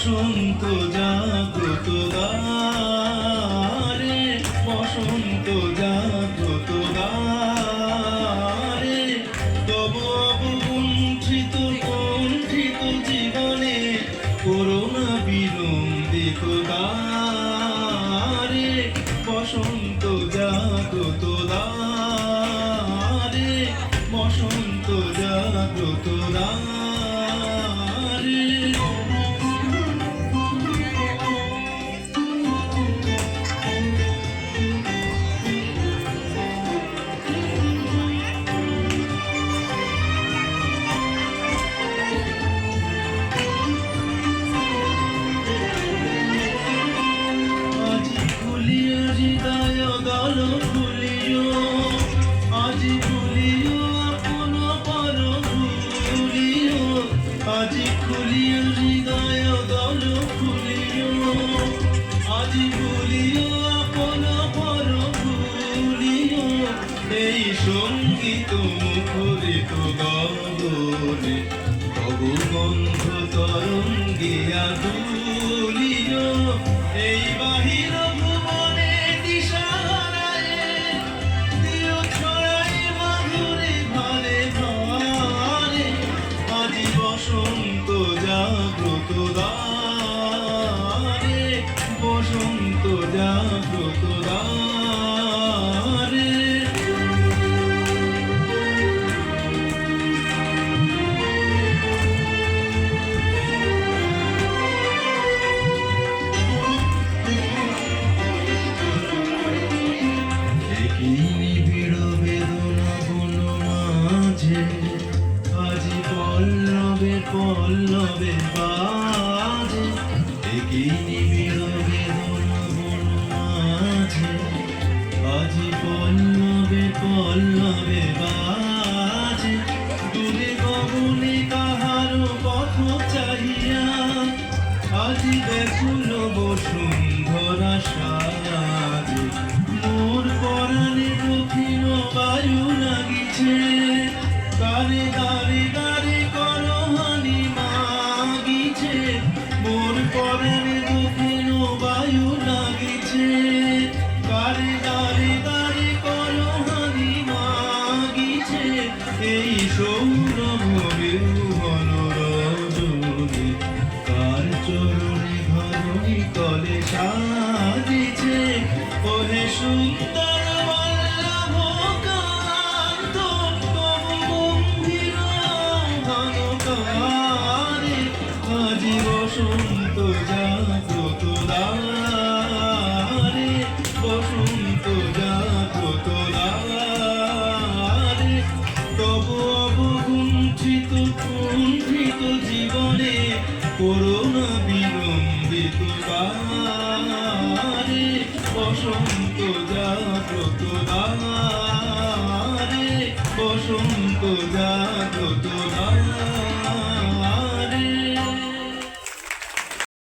বসন্ত জাগ্রত দ্বারে, বসন্ত জাগ্রত দ্বারে, তব অবগুণ্ঠিত কুণ্ঠিত জীবনে করুণা বিলম্বিত দ্বারে, বসন্ত জাগ্রত দ্বারে, বসন্ত জাগ্রত দ্বারে। হৃদয় দল খুলিও, আজি খুলিও আপন পর খুলিও, আজি খুলিও হৃদয় দল খুলিও, আজি খুলিও আপন পর খুলিও, এই সঙ্গীত মুখরিত গগনে তব গন্ধ তরঙ্গিয়া দুলিও, এই বাহির জাগ্রত দ্বারে, বসন্ত জাগ্রত দ্বারে। একই নিবিড় বেদনা বন মাঝে, আজি পল্লবে পল্লবে বাজে, একই নিবিড় বেদনা বন মাঝে, আজি পল্লবে পল্লবে বাজে, দূরে গগনে কাহার পথ চাহিয়া, আজি ব্যাকুল বসুন্ধরা সাজে, মোর পরাণে দক্ষিণ বায়ু লাগিছে, গারে গারে গারে করহানি মাগিছে, মোর পরাণে দক্ষিণ বায়ু লাগিছে, গারে গারে গারে করহানি মাগিছে, এই সৌরভ বিহুবন রজনী কার চরণে ধরণী তলে সাজিছে, ওহে সুন্দর আজি বসন্ত জাগ্রত দ্বারে, বসন্ত জাগ্রত দ্বারে, তব অবগুণ্ঠিত কুণ্ঠিত জীবনে করুণা বিলম্বিত দ্বারে, বসন্ত জাগ্রত দ্বারে, বসন্ত জাগ্রত